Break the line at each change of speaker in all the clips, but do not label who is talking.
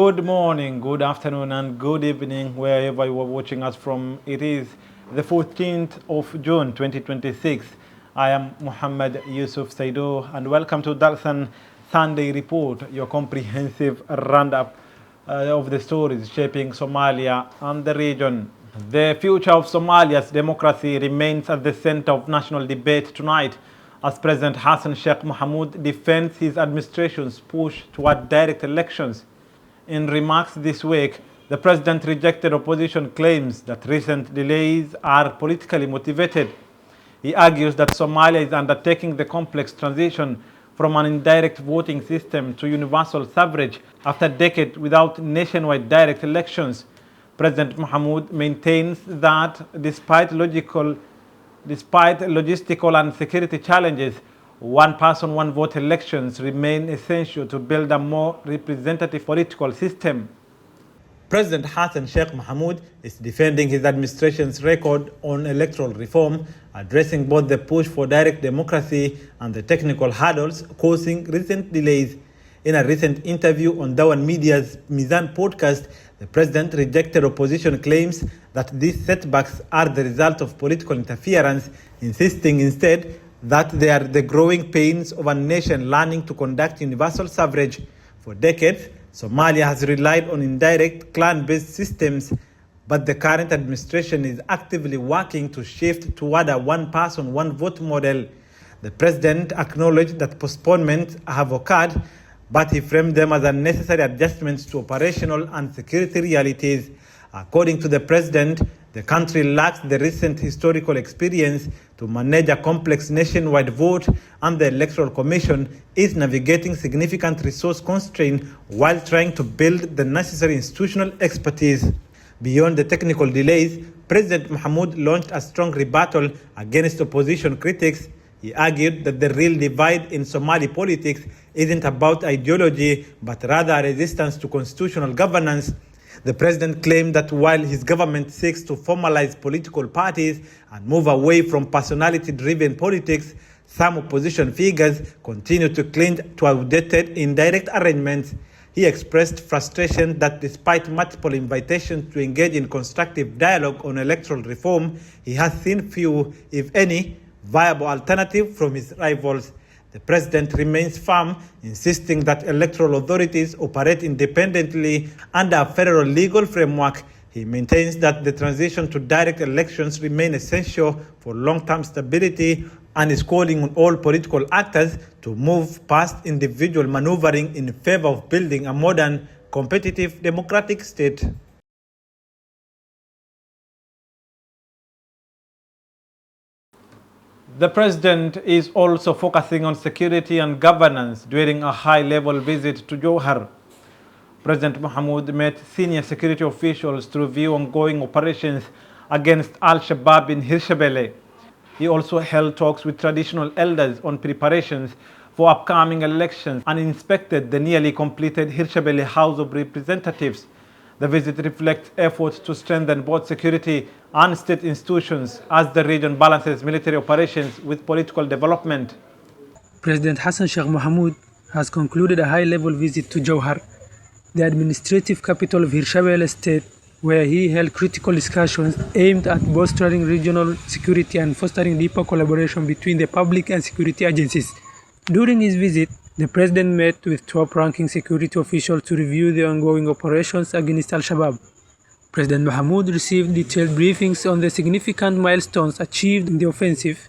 Good morning, good afternoon, and good evening, wherever you are watching us from. It is the 14th of June 2026. I am Mohamed Yusuf Saido, and welcome to Dalsan Sunday Report, your comprehensive roundup of the stories shaping Somalia and the region. The future of Somalia's democracy remains at the center of national debate tonight as President Hassan Sheikh Mohamud defends his administration's push toward direct elections. In remarks this week, the president rejected opposition claims that recent delays are politically motivated. He argues that Somalia is undertaking the complex transition from an indirect voting system to universal suffrage after decades without nationwide direct elections. President Mohamud maintains that despite logistical and security challenges, one person, one vote elections remain essential to build a more representative political system. President Hassan Sheikh Mohamud is defending his administration's record on electoral reform, addressing both the push for direct democracy and the technical hurdles causing recent delays. In a recent interview on Dawan Media's Mizan podcast, the president rejected opposition claims that these setbacks are the result of political interference, insisting instead that they are the growing pains of a nation learning to conduct universal suffrage. For decades, Somalia has relied on indirect clan-based systems, but the current administration is actively working to shift toward a one-person, one-vote model. The president acknowledged that postponements have occurred, but he framed them as unnecessary adjustments to operational and security realities. According to the president, the country lacks the recent historical experience to manage a complex nationwide vote, and the Electoral Commission is navigating significant resource constraints while trying to build the necessary institutional expertise. Beyond the technical delays, President Mohamud launched a strong rebuttal against opposition critics. He argued that the real divide in Somali politics isn't about ideology, but rather a resistance to constitutional governance. The president claimed that while his government seeks to formalize political parties and move away from personality-driven politics, some opposition figures continue to cling to outdated indirect arrangements. He expressed frustration that despite multiple invitations to engage in constructive dialogue on electoral reform, he has seen few, if any, viable alternatives from his rivals. The president remains firm, insisting that electoral authorities operate independently under a federal legal framework. He maintains that the transition to direct elections remains essential for long-term stability and is calling on all political actors to move past individual maneuvering in favor of building a modern, competitive, democratic state. The president is also focusing on security and governance during a high-level visit to Johar. President Mohamud met senior security officials to review ongoing operations against Al-Shabaab in Hirshabelle. He also held talks with traditional elders on preparations for upcoming elections and inspected the nearly completed Hirshabelle House of Representatives. The visit reflects efforts to strengthen both security and state institutions as the region balances military operations with political development.
President Hassan Sheikh Mohamud has concluded a high-level visit to Johar, the administrative capital of Hirshabelle state, where he held critical discussions aimed at bolstering regional security and fostering deeper collaboration between the public and security agencies. During his visit, the president met with top-ranking security officials to review the ongoing operations against Al-Shabaab. President Mohamud received detailed briefings on the significant milestones achieved in the offensive,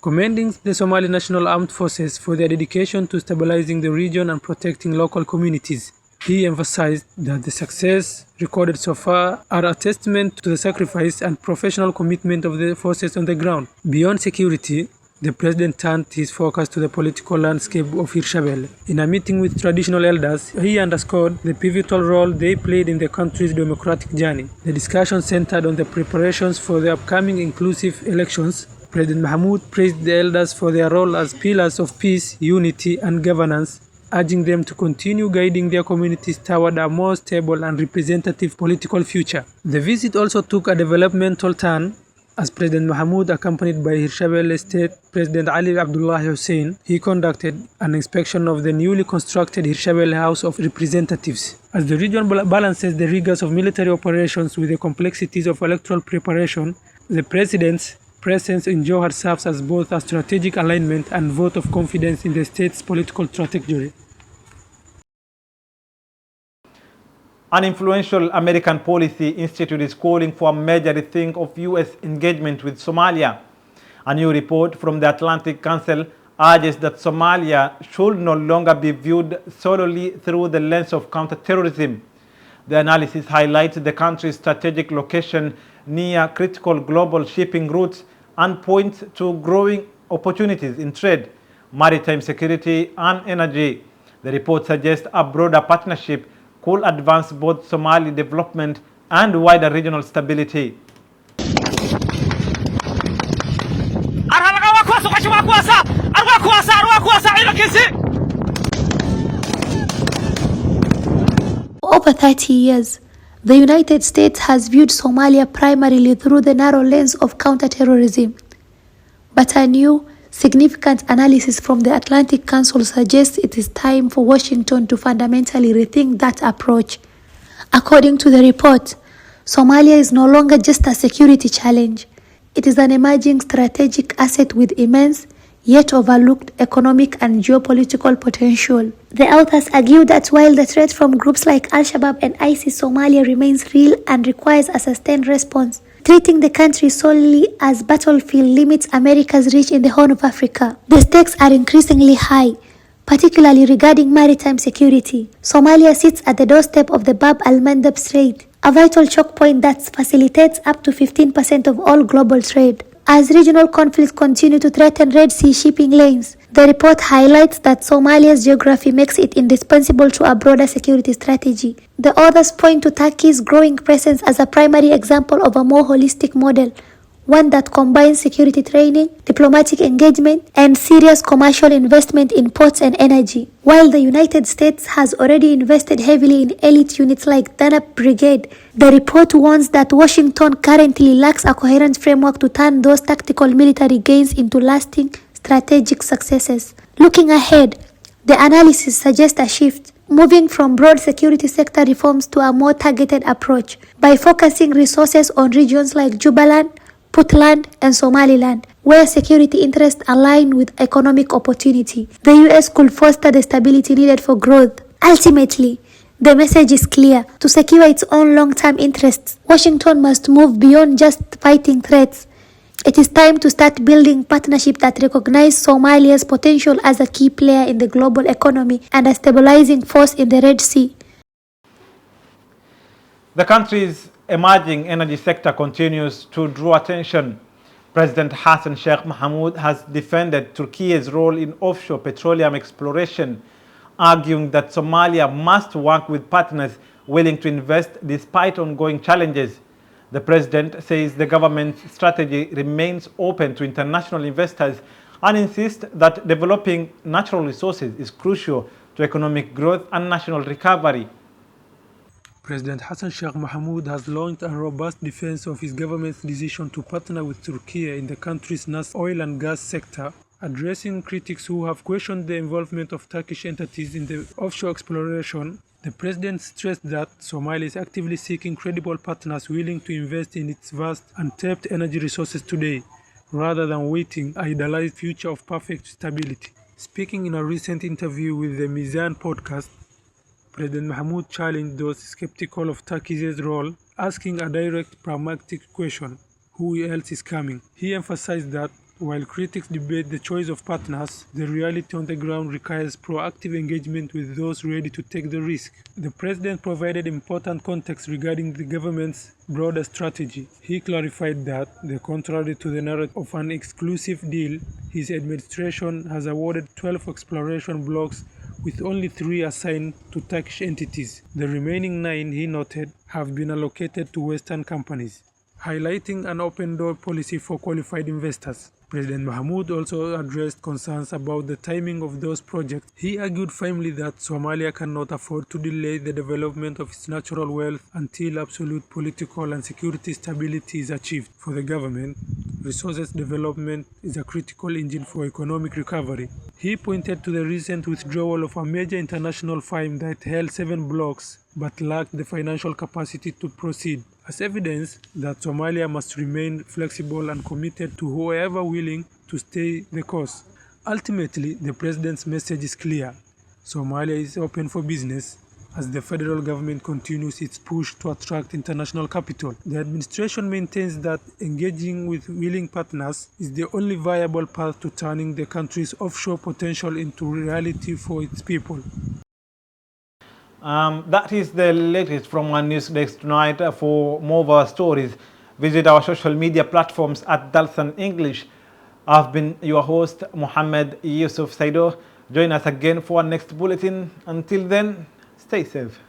commending the Somali National Armed Forces for their dedication to stabilizing the region and protecting local communities. He emphasized that the success recorded so far are a testament to the sacrifice and professional commitment of the forces on the ground. Beyond security, the president turned his focus to the political landscape of Hirshabelle. In a meeting with traditional elders, he underscored the pivotal role they played in the country's democratic journey. The discussion centered on the preparations for the upcoming inclusive elections. President Mohamud praised the elders for their role as pillars of peace, unity, and governance, urging them to continue guiding their communities toward a more stable and representative political future. The visit also took a developmental turn As President Mohamed, accompanied by Hirshabelle State President Ali Abdullah Hussein, he conducted an inspection of the newly constructed Hirshabelle House of Representatives. As the region balances the rigors of military operations with the complexities of electoral preparation, the President's presence in Johor serves as both a strategic alignment and vote of confidence in the state's political trajectory.
An influential American policy institute is calling for a major rethink of U.S. engagement with Somalia. A new report from the Atlantic Council urges that Somalia should no longer be viewed solely through the lens of counterterrorism. The analysis highlights the country's strategic location near critical global shipping routes and points to growing opportunities in trade, maritime security, and energy. The report suggests a broader partnership could advance both Somali development and wider regional stability.
For over 30 years, the United States has viewed Somalia primarily through the narrow lens of counterterrorism. But a new, significant analysis from the Atlantic Council suggests it is time for Washington to fundamentally rethink that approach. According to the report, Somalia is no longer just a security challenge. It is an emerging strategic asset with immense, yet overlooked economic and geopolitical potential. The authors argue that while the threat from groups like Al-Shabaab and ISIS Somalia remains real and requires a sustained response, treating the country solely as battlefield limits America's reach in the Horn of Africa. The stakes are increasingly high, particularly regarding maritime security. Somalia sits at the doorstep of the Bab al-Mandab Strait, a vital choke point that facilitates up to 15% of all global trade. As regional conflicts continue to threaten Red Sea shipping lanes, the report highlights that Somalia's geography makes it indispensable to a broader security strategy. The authors point to Turkey's growing presence as a primary example of a more holistic model, one that combines security training, diplomatic engagement, and serious commercial investment in ports and energy. While the United States has already invested heavily in elite units like Danab Brigade, the report warns that Washington currently lacks a coherent framework to turn those tactical military gains into lasting strategic successes. Looking ahead, the analysis suggests a shift, moving from broad security sector reforms to a more targeted approach. By focusing resources on regions like Jubaland, Puntland, and Somaliland, where security interests align with economic opportunity, the US could foster the stability needed for growth. Ultimately, the message is clear. To secure its own long-term interests, Washington must move beyond just fighting threats. It is time to start building partnerships that recognize Somalia's potential as a key player in the global economy and a stabilizing force in the Red Sea.
The country's emerging energy sector continues to draw attention. President Hassan Sheikh Mohamud has defended Turkey's role in offshore petroleum exploration, arguing that Somalia must work with partners willing to invest despite ongoing challenges. The president says the government's strategy remains open to international investors and insists that developing natural resources is crucial to economic growth and national recovery.
President Hassan Sheikh Mohamud has launched a robust defense of his government's decision to partner with Turkey in the country's oil and gas sector, addressing critics who have questioned the involvement of Turkish entities in the offshore exploration. The president stressed that Somalia is actively seeking credible partners willing to invest in its vast, untapped energy resources today, rather than waiting an idealized future of perfect stability. Speaking in a recent interview with the Mizan podcast, President Mohamud challenged those skeptical of Turkey's role, asking a direct, pragmatic question: who else is coming? He emphasized that while critics debate the choice of partners, the reality on the ground requires proactive engagement with those ready to take the risk. The president provided important context regarding the government's broader strategy. He clarified that, contrary to the narrative of an exclusive deal, his administration has awarded 12 exploration blocks with only 3 assigned to Turkish entities. The remaining 9, he noted, have been allocated to Western companies, highlighting an open-door policy for qualified investors. President Mahmoud also addressed concerns about the timing of those projects. He argued firmly that Somalia cannot afford to delay the development of its natural wealth until absolute political and security stability is achieved. For the government, resources development is a critical engine for economic recovery. He pointed to the recent withdrawal of a major international firm that held 7 blocks but lacked the financial capacity to proceed, as evidence that Somalia must remain flexible and committed to whoever willing to stay the course. Ultimately, the president's message is clear. Somalia is open for business as the federal government continues its push to attract international capital. The administration maintains that engaging with willing partners is the only viable path to turning the country's offshore potential into reality for its people.
That is the latest from our news desk tonight. For more of our stories, visit our social media platforms at Dalsan English. I've been your host, Mohamed Yusuf Saido. Join us again for our next bulletin. Until then, stay safe.